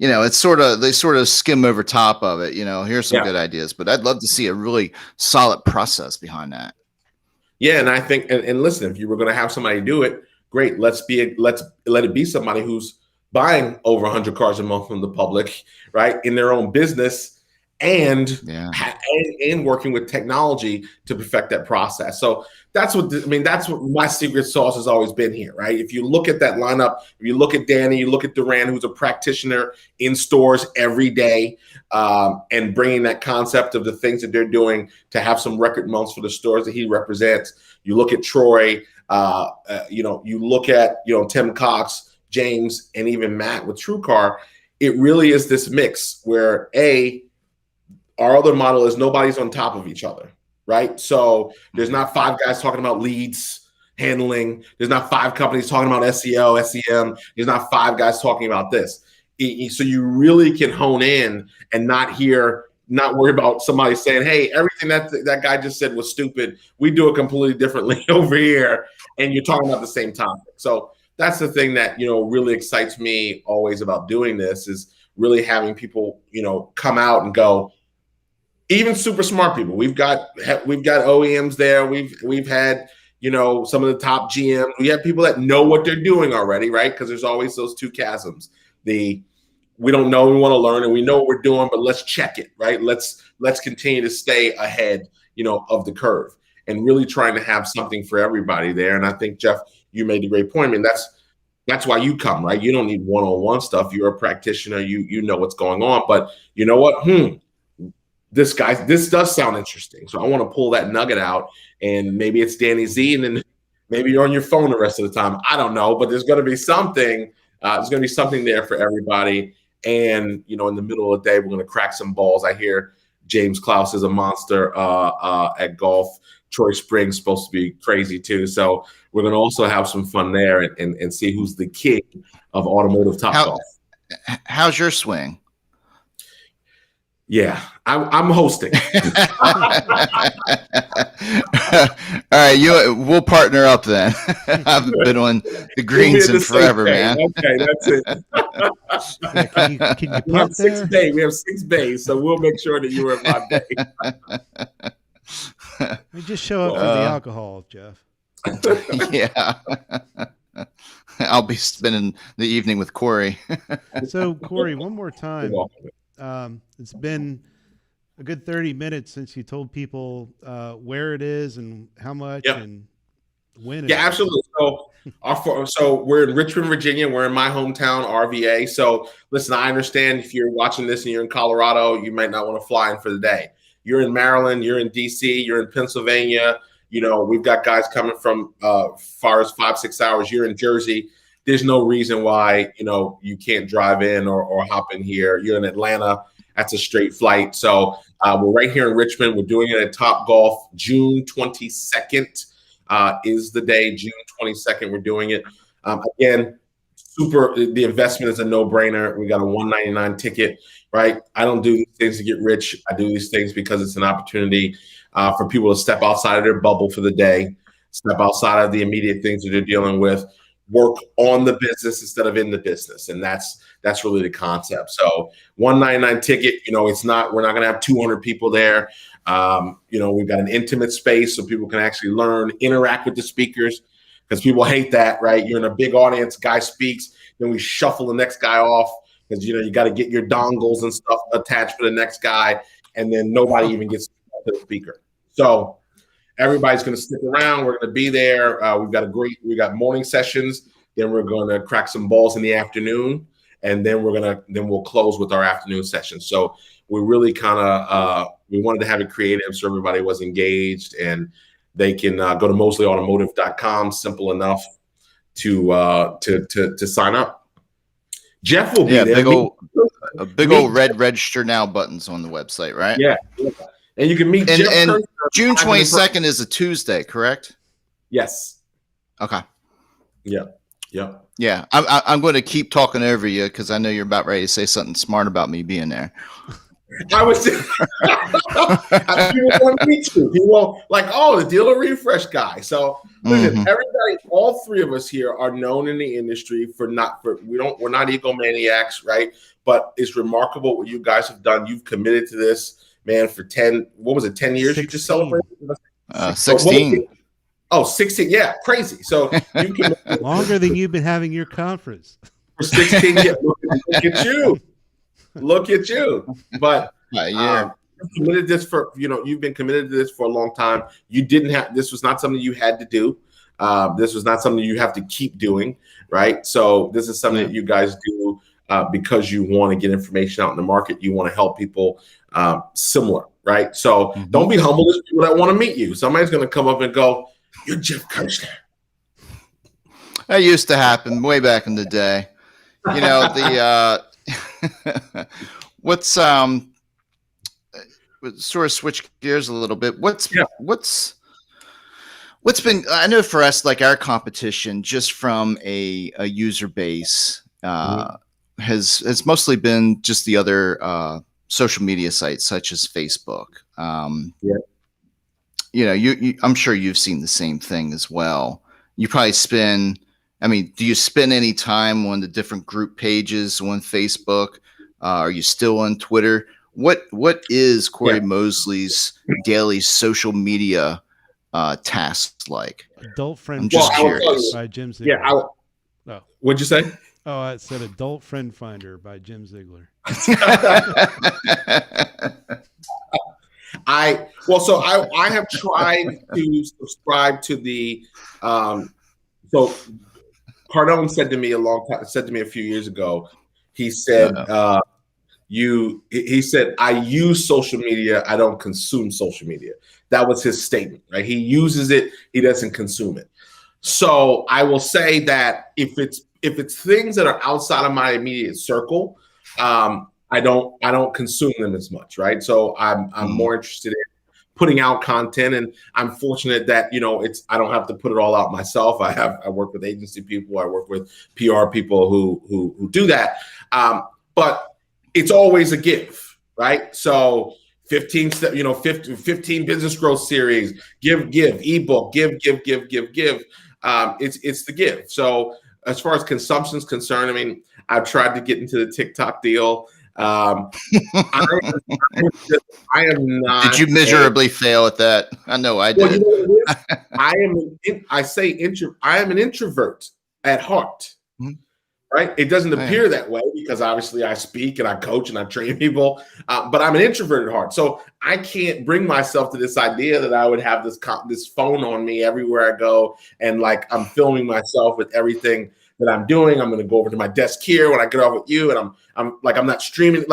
it's they sort of skim over top of it. Here's some good ideas, but I'd love to see a really solid process behind that. Yeah, and I think, and listen, if you were going to have somebody do it, great. Let it be somebody who's buying over 100 cars a month from the public, right, in their own business, and working with technology to perfect that process. So that's what my secret sauce has always been here, right? If you look at that lineup, if you look at Danny, you look at Duran, who's a practitioner in stores every day, and bringing that concept of the things that they're doing to have some record months for the stores that he represents. You look at Troy, you look at Tim Cox, James, and even Matt with TrueCar. It really is this mix where our other model is nobody's on top of each other, right? So there's not 5 guys talking about leads handling. There's not 5 companies talking about SEO, SEM. There's not 5 guys talking about this. So you really can hone in and not worry about somebody saying, hey, everything that guy just said was stupid. We do it completely differently over here. And you're talking about the same topic. So that's the thing that, really excites me always about doing this, is really having people, come out and go, even super smart people. We've got OEMs there. We've had, some of the top GMs. We have people that know what they're doing already, right? Because there's always those two chasms. We don't know, we want to learn, and we know what we're doing, but let's check it, right? Let's continue to stay ahead, of the curve, and really trying to have something for everybody there. And I think, Jeff, you made a great point. I mean, that's why you come, right? You don't need one-on-one stuff. You're a practitioner. You know what's going on. But you know what? This does sound interesting. So I want to pull that nugget out, and maybe it's Danny Z, and then maybe you're on your phone the rest of the time. I don't know, but there's going to be something. There's going to be something there for everybody. And, in the middle of the day, we're going to crack some balls. I hear James Klaus is a monster at golf. Troy Springs supposed to be crazy too. So we're going to also have some fun there and see who's the king of automotive golf. How's your swing? Yeah, I'm hosting. All right, we'll partner up then. I've been on the greens in forever, man. Okay, that's it. Can you putt there? We have 6 bays, so we'll make sure that you are in my bay. We just show up for the alcohol, Jeff. Yeah. I'll be spending the evening with Cory. So, Cory, one more time. It's been a good 30 minutes since you told people where it is and how much and when. Yeah, absolutely. So we're in Richmond, Virginia. We're in my hometown, RVA. So listen, I understand if you're watching this and you're in Colorado, you might not want to fly in for the day. You're in Maryland, you're in DC, you're in Pennsylvania. We've got guys coming from far as 5-6 hours. You're in Jersey. There's no reason why, you can't drive in or hop in here. You're in Atlanta. That's a straight flight. So we're right here in Richmond. We're doing it at Top Golf. June 22nd is the day. June 22nd, we're doing it. Again, the investment is a no-brainer. We got a $199 ticket, right? I don't do these things to get rich. I do these things because it's an opportunity for people to step outside of their bubble for the day, step outside of the immediate things that they're dealing with, work on the business instead of in the business. And that's really the concept. So $199 ticket, we're not going to have 200 people there. We've got an intimate space so people can actually learn, interact with the speakers, because people hate that, right? You're in a big audience, guy speaks, then we shuffle the next guy off because, you got to get your dongles and stuff attached for the next guy. And then nobody even gets to the speaker. So everybody's going to stick around. We're going to be there. We got morning sessions. Then we're going to crack some balls in the afternoon, and then we'll close with our afternoon session. So we really we wanted to have it creative so everybody was engaged, and they can go to mosleyautomotive.com. Simple enough to sign up. Jeff will be there. Big old red register now buttons on the website, right? Yeah. And you can meet Jeff. And June 22nd is a Tuesday, correct? Yes. Okay. Yeah. Yeah. I'm going to keep talking over you because I know you're about ready to say something smart about me being there. I was just, people want to meet you. People the dealer refresh guy. So listen, everybody, all 3 of us here are known in the industry we're not egomaniacs, right? But it's remarkable what you guys have done. You've committed to this, man, for 10 years 16. You just celebrated? 16. 16. Yeah, crazy. So you can longer than you've been having your conference. For 16 years. Look at you. Look at you. But committed this you've been committed to this for a long time. This was not something you had to do. This was not something you have to keep doing, right? So this is something that you guys do because you want to get information out in the market. You want to help people similar, right? So don't be humble. There's people that want to meet you. Somebody's going to come up and go, "You're Jeff Kirchner." That used to happen way back in the day. What's sort of switch gears a little bit. What's been, I know for us, like our competition, just from a user base, has mostly been just the other social media sites such as Facebook. I'm sure you've seen the same thing as well. You probably do you spend any time on the different group pages on Facebook? Are you still on Twitter? What is Cory Mosley's daily social media tasks like? Adult Friend I'm just Well, I will tell curious. you. by Jim Ziegler. Yeah. Oh. What'd you say? Oh, I said Adult Friend Finder by Jim Ziegler. I have tried to subscribe to the so Cardone said to me a few years ago, he said he said, I use social media, I don't consume social media. That was his statement, right? He uses it, he doesn't consume it. So I will say that if it's things that are outside of my immediate circle, I don't consume them as much, right? So I'm more interested in putting out content, and I'm fortunate that I don't have to put it all out myself. I work with agency people, I work with PR people who do that, but it's always a give, right? So 15 business growth series, give ebook, give. It's the give. So as far as consumption is concerned, I mean, I've tried to get into the TikTok deal. I am not. Did you miserably fail at that? I know I did. Well, you know what it is? I am an introvert at heart. Mhm. Right? It doesn't appear that way because obviously I speak and I coach and I train people, but I'm an introvert at heart. So I can't bring myself to this idea that I would have this phone on me everywhere I go, and like I'm filming myself with everything that I'm doing. I'm going to go over to my desk here when I get off with you, and I'm not streaming.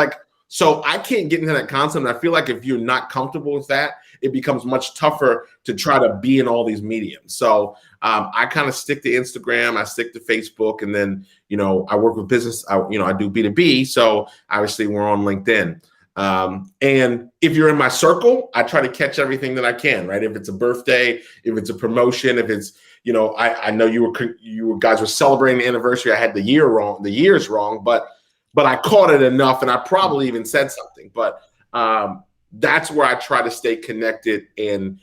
So I can't get into that concept. And I feel like if you're not comfortable with that, it becomes much tougher to try to be in all these mediums. So I kind of stick to Instagram, I stick to Facebook, and then, I work with business. I do B2B. So obviously we're on LinkedIn. And if you're in my circle, I try to catch everything that I can, right? If it's a birthday, if it's a promotion, if it's, I know you guys were celebrating the anniversary. I had the years wrong, but I caught it enough, and I probably even said something. But that's where I try to stay connected and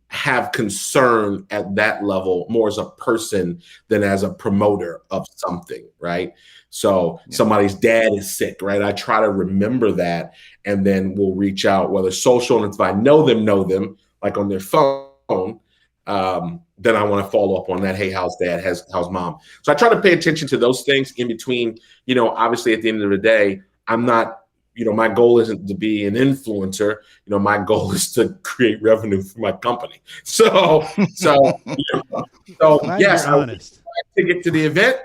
have concern at that level more as a person than as a promoter of something, right? So somebody's dad is sick, right? I try to remember that, and then we'll reach out, whether social, and if I know them, like on their phone, then I want to follow up on that. Hey, how's dad? How's mom? So I try to pay attention to those things in between. Obviously at the end of the day, I'm not, my goal isn't to be an influencer. My goal is to create revenue for my company. So yes, I honest to get to the event.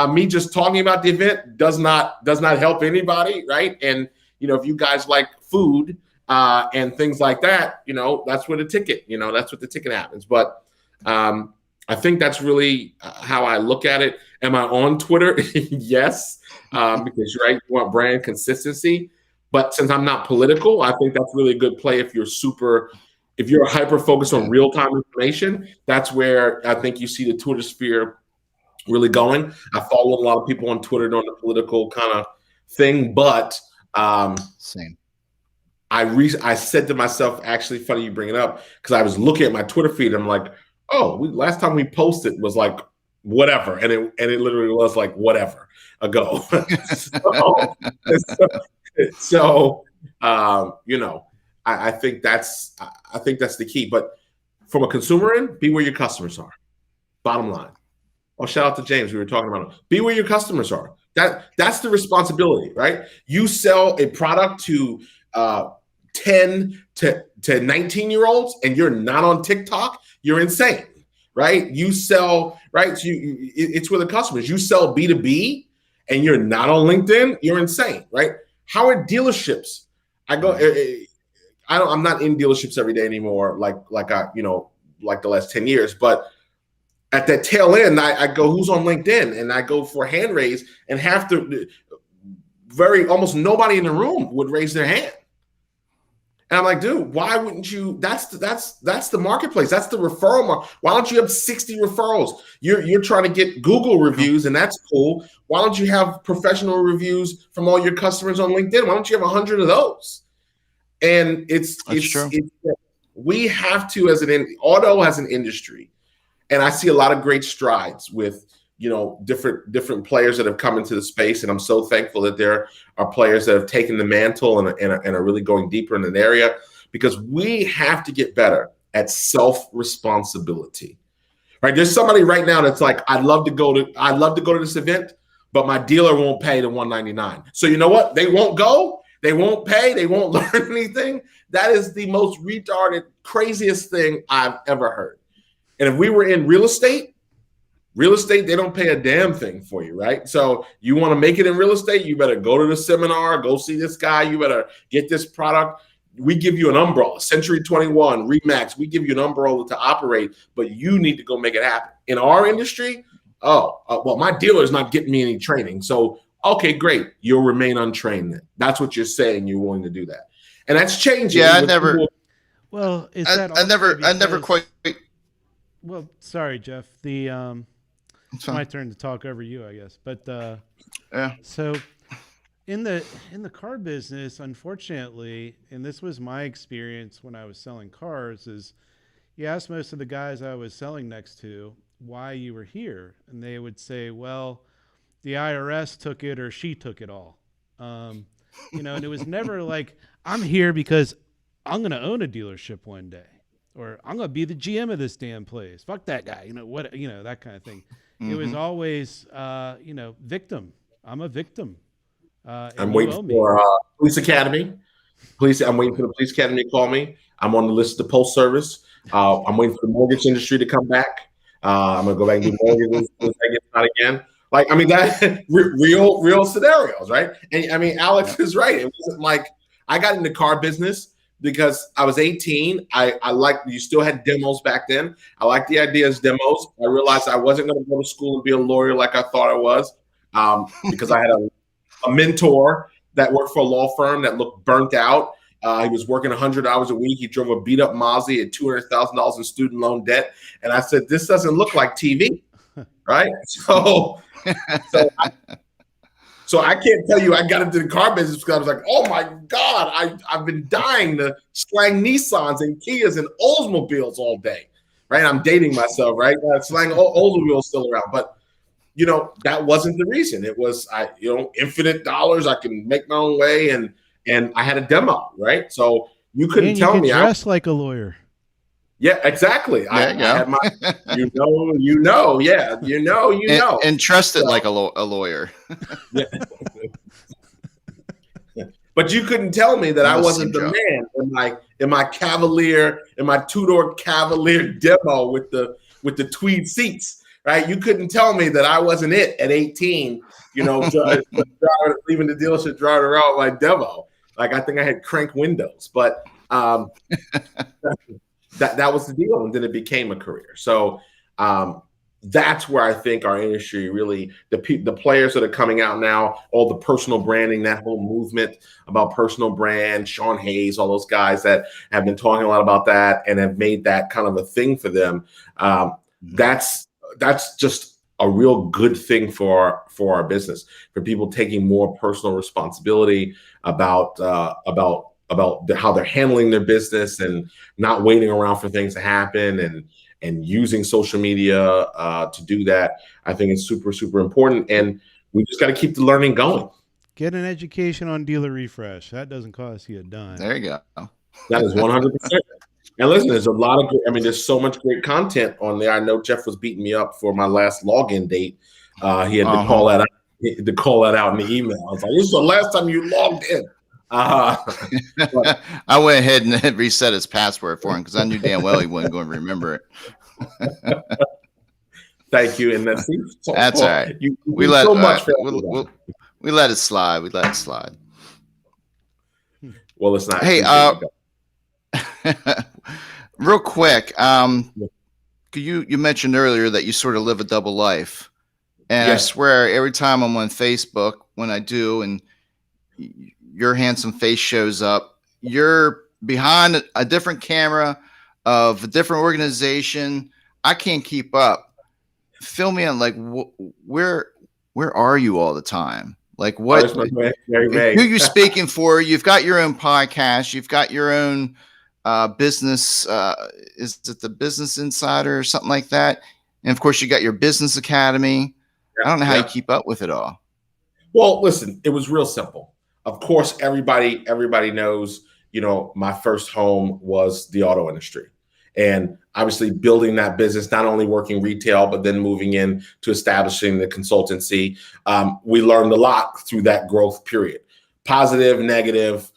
Me just talking about the event does not help anybody, right? And if you guys like food and things like that, that's where the ticket, that's what the ticket happens. But I think that's really how I look at it. Am I on Twitter? Yes, because you're right, you want brand consistency. But since I'm not political, I think that's really a good play if you're hyper focused on real-time information. That's where I think you see the Twitter sphere really going. I follow a lot of people on Twitter doing the political kind of thing, but same. I said to myself, actually, funny you bring it up, because I was looking at my Twitter feed. And I'm like, last time we posted was like whatever, and it literally was like whatever ago. So I think that's the key. But from a consumer end, be where your customers are. Bottom line. Oh, shout out to James. We were talking about it. Be where your customers are. That's the responsibility, right? You sell a product to 10 to 19-year-olds and you're not on TikTok, you're insane, right? You sell, right? So it's with the customers. You sell B2B and you're not on LinkedIn, you're insane, right? How are dealerships? I'm not in dealerships every day anymore, like the last 10 years, but at that tail end, I go, who's on LinkedIn? And I go for a hand raise, and almost nobody in the room would raise their hand. And I'm like, dude, why wouldn't you? That's the marketplace. That's the referral market. Why don't you have 60 referrals? You're trying to get Google reviews, and that's cool. Why don't you have professional reviews from all your customers on LinkedIn? Why don't you have 100 of those? And it's true. We have to, auto as an industry, and I see a lot of great strides with different players that have come into the space, and I'm so thankful that there are players that have taken the mantle and are really going deeper in an area, because we have to get better at self-responsibility. right? There's somebody right now that's like, I'd love to go to this event, but my dealer won't pay the $199. So you know what? They won't go. They won't pay. They won't learn anything. That is the most retarded, craziest thing I've ever heard. And if we were in real estate, they don't pay a damn thing for you, right? So you want to make it in real estate, you better go to the seminar, go see this guy, you better get this product. We give you an umbrella, Century 21, Remax. We give you an umbrella to operate, but you need to go make it happen. In our industry, well, my dealer's not getting me any training. So, okay, great. You'll remain untrained then. That's what you're saying. You're willing to do that. And that's changing. Yeah, I never. Well, is I, that I never quite. Well, sorry, Jeff. It's my turn to talk over you, I guess. But yeah. So in the car business, unfortunately, and this was my experience when I was selling cars, is you ask most of the guys I was selling next to why you were here, and they would say, well, the IRS took it or she took it all. And it was never like, I'm here because I'm going to own a dealership one day, or I'm going to be the GM of this damn place. Fuck that guy. That kind of thing. Mm-hmm. It was always, victim. I'm a victim. I'm waiting for Police Academy. I'm waiting for the Police Academy to call me. I'm on the list of the Post Service. I'm waiting for the mortgage industry to come back. I'm going to go back and do mortgages as I get out again. Like, I mean, that real scenarios, right? And I mean, Alex is right. It wasn't like I got in the car business because I was 18. I liked, you still had demos back then. I liked the idea as demos. I realized I wasn't going to go to school and be a lawyer like I thought I was, because I had a mentor that worked for a law firm that looked burnt out. He was working 100 hours a week. He drove a beat up Mazda, had $200,000 in student loan debt. And I said, this doesn't look like TV, right? So I can't tell you I got into the car business because I was like, oh my God, I've been dying to slang Nissans and Kias and Oldsmobiles all day, right? I'm dating myself, right? Slang Oldsmobiles still around, but that wasn't the reason. It was infinite dollars. I can make my own way, and I had a demo, right? So you couldn't tell me. Dress like a lawyer. Yeah, exactly. I had my, and trust it like a lawyer. Yeah. But you couldn't tell me that I wasn't the man in my Cavalier, in my two-door Cavalier demo with the tweed seats, right? You couldn't tell me that I wasn't it at 18. Leaving the dealership, driving around my demo. Like, I think I had crank windows, but that was the deal, and then it became a career. So that's where I think our industry really, the players that are coming out now, all the personal branding, that whole movement about personal brand, Sean Hayes, all those guys that have been talking a lot about that and have made that kind of a thing for them. That's just a real good thing for our business, for people taking more personal responsibility about how they're handling their business and not waiting around for things to happen and using social media to do that. I think it's super, super important. And we just got to keep the learning going. Get an education on Dealer Refresh. That doesn't cost you a dime. There you go. That is 100%. And listen, there's a lot of there's so much great content on there. I know Jeff was beating me up for my last login date. He had to call that out in the email. I was like, this is the last time you logged in. I went ahead and reset his password for him because I knew damn well he wasn't going to remember it. Thank you, and that's all right. We let it slide. We let it slide. Well, it's not. Hey, real quick, you mentioned earlier that you sort of live a double life, and yes. I swear every time I'm on Facebook, when I do, and your handsome face shows up, you're behind a different camera of a different organization. I can't keep up. Fill me in, like, where are you all the time? Like, what? Who you speaking for? You've got your own podcast. You've got your own business. Is it the Business Insider or something like that? And of course, you got your Business Academy. I don't know how you keep up with it all. Well, listen, it was real simple. Of course, everybody knows, my first home was the auto industry. and obviously building that business, not only working retail, but then moving in to establishing the consultancy. We learned a lot through that growth period, positive, negative,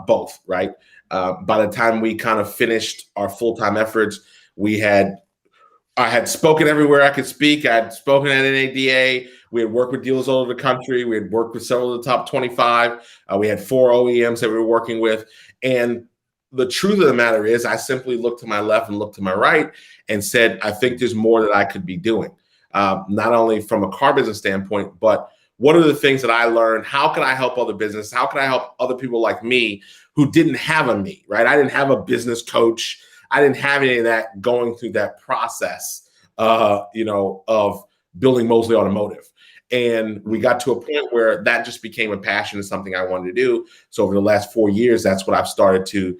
both, right? By the time we kind of finished our full-time efforts, I had spoken everywhere I could speak. I had spoken at NADA. We had worked with dealers all over the country. We had worked with several of the top 25. We had 4 OEMs that we were working with. And the truth of the matter is, I simply looked to my left and looked to my right and said, I think there's more that I could be doing, not only from a car business standpoint, but what are the things that I learned? How can I help other businesses? How can I help other people like me who didn't have a me, right? I didn't have a business coach. I didn't have any of that going through that process, of building Mosley Automotive. And we got to a point where that just became a passion and something I wanted to do. So over the last 4 years, that's what I've started to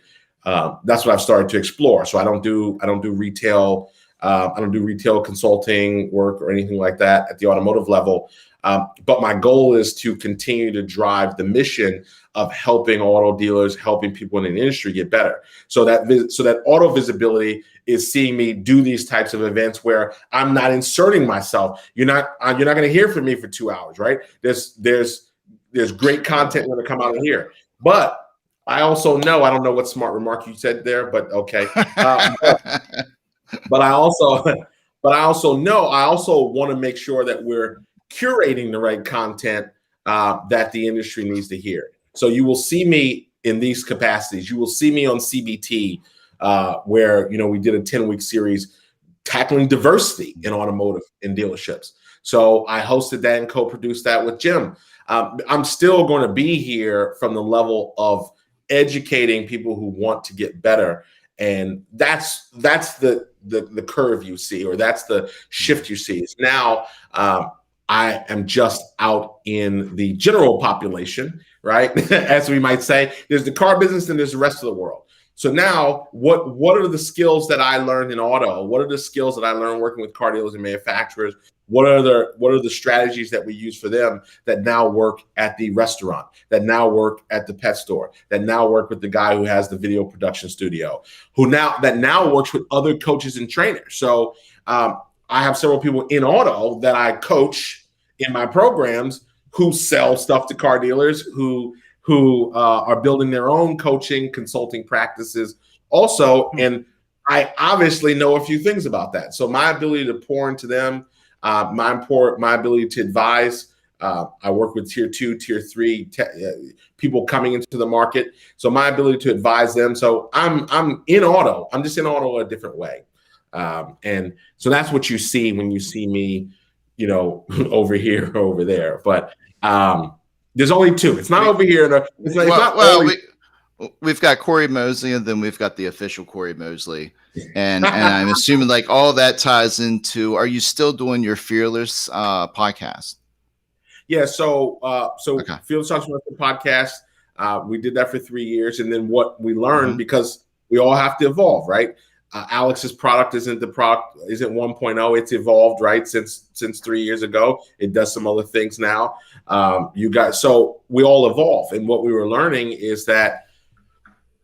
explore. So I don't do retail. I don't do retail consulting work or anything like that at the automotive level. But my goal is to continue to drive the mission of helping auto dealers, helping people in the industry get better. So that auto visibility is seeing me do these types of events where I'm not inserting myself. You're not going to hear from me for 2 hours, right? There's great content going to come out of here. But I also know, I don't know what smart remark you said there, but okay. But I also know, I also want to make sure that we're curating the right content that the industry needs to hear. So you will see me in these capacities. You will see me on CBT, where we did a 10-week series tackling diversity in automotive in dealerships. So I hosted that and co-produced that with Jim. I'm still going to be here from the level of educating people who want to get better, and that's the curve you see, or that's the shift you see. It's now I am just out in the general population, right? As we might say, there's the car business and there's the rest of the world. So now what are the skills that I learned in auto? What are the skills that I learned working with car dealers and manufacturers? What are the strategies that we use for them that now work at the restaurant, that now work at the pet store, that now work with the guy who has the video production studio, that now works with other coaches and trainers? So I have several people in auto that I coach in my programs who sell stuff to car dealers, who are building their own coaching, consulting practices also. And I obviously know a few things about that. So my ability to pour into them, my ability to advise. I work with tier 2, tier 3 people coming into the market. So my ability to advise them. So I'm in auto. I'm just in auto a different way. And so that's what you see when you see me, over here or over there. But there's only 2. It's not over here. We've got Cory Mosley, and then we've got the official Cory Mosley. And I'm assuming like all that ties into, are you still doing your Fearless podcast? Yeah. So Okay. Fearless Entrepreneurship Podcast, we did that for 3 years. And then what we learned, because we all have to evolve, right? Alex's product isn't 1.0. It's evolved, right? Since 3 years ago. It does some other things now. So we all evolve. And what we were learning is that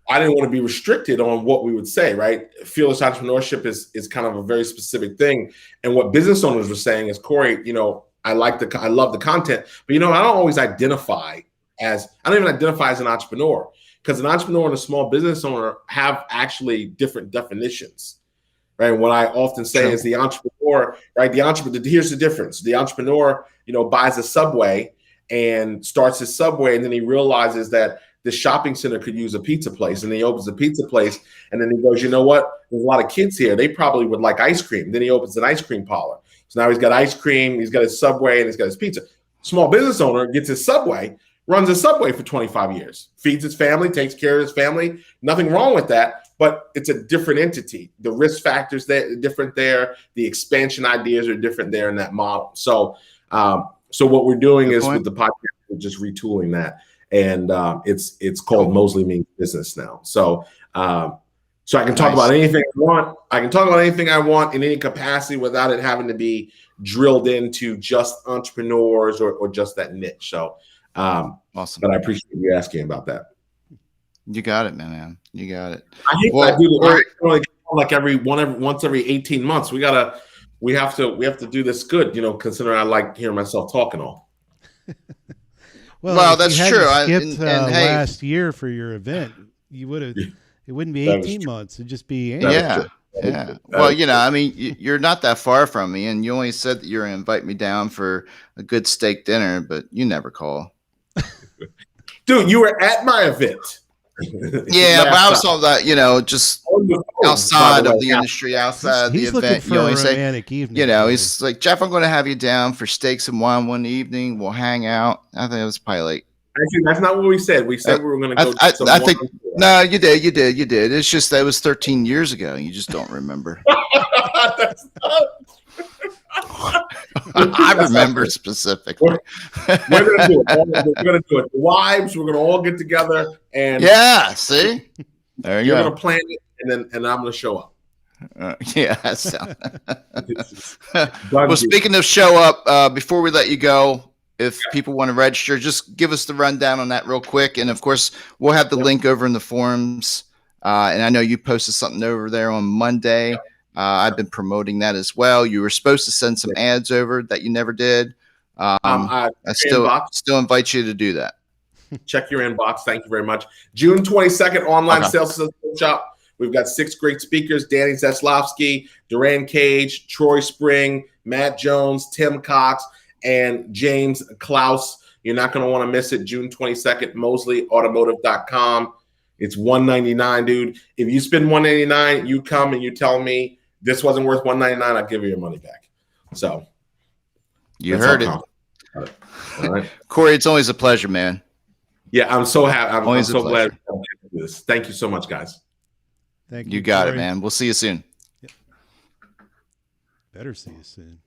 I didn't want to be restricted on what we would say, right? Fearless entrepreneurship is kind of a very specific thing. And what business owners were saying is, Cory, I love the content, but I don't always identify I don't even identify as an entrepreneur, because an entrepreneur and a small business owner have actually different definitions, right? And what I often say is the entrepreneur, right? Here's the difference. The entrepreneur, buys a Subway and starts his Subway, and then he realizes that the shopping center could use a pizza place, and then he opens a pizza place, and then he goes, you know what? There's a lot of kids here. They probably would like ice cream. Then he opens an ice cream parlor. So now he's got ice cream, he's got his Subway, and he's got his pizza. Small business owner gets his Subway, runs a Subway for 25 years, feeds his family, takes care of his family. Nothing wrong with that, but it's a different entity. The risk factors are different there. The expansion ideas are different there in that model. So what we're doing with the podcast, we're just retooling that. And it's called Mosley Means Business now. So I can talk about anything I want. I can talk about anything I want in any capacity without it having to be drilled into just entrepreneurs or just that niche. So awesome. But I appreciate you asking about that. You got it, man. You got it. I hate I like once every 18 months. We have to do this good, considering I like hearing myself talking all. Well, if that's you hadn't true. Skipped Hey, last year for your event, you would have. It wouldn't be 18 months. It'd just be 8. yeah. Yeah. Well, I mean, you're not that far from me, and you only said that you're going to invite me down for a good steak dinner, but you never call. Dude, you were at my event. Yeah, but I was talking about, just outside of the industry, outside of the He's looking event. for a romantic evening. He's like, Jeff, I'm going to have you down for steaks and wine one evening. We'll hang out. I think it was probably like. Actually, that's not what we said. We said we were going to go. I think no, you did. It's just that was 13 years ago. You just don't remember. That's not... I remember specifically. We're going to do it. We're going to do it. The wives, we're going to all get together and yeah. See, there you you're go. going to plan it, and I'm going to show up. Yeah. So. Well, speaking of show up, before we let you go. If people want to register, just give us the rundown on that real quick. And of course, we'll have the link over in the forums. And I know you posted something over there on Monday. I've been promoting that as well. You were supposed to send some ads over that you never did. I still invite you to do that. Check your inbox. Thank you very much. June 22nd, online sales workshop. We've got 6 great speakers: Danny Zaslavsky, Duran Cage, Troy Spring, Matt Jones, Tim Cox, and James Klaus. You're not going to want to miss it. June 22nd, mosleyautomotive.com. It's $199, dude. If you spend $199, you come and you tell me this wasn't worth $199, I'll give you your money back. So you heard it. All right. Cory, it's always a pleasure, man. Yeah, I'm so happy. I'm so glad to do this. Thank you so much, guys. Thank you. You got it, man. We'll see you soon. Yep. Better see you soon.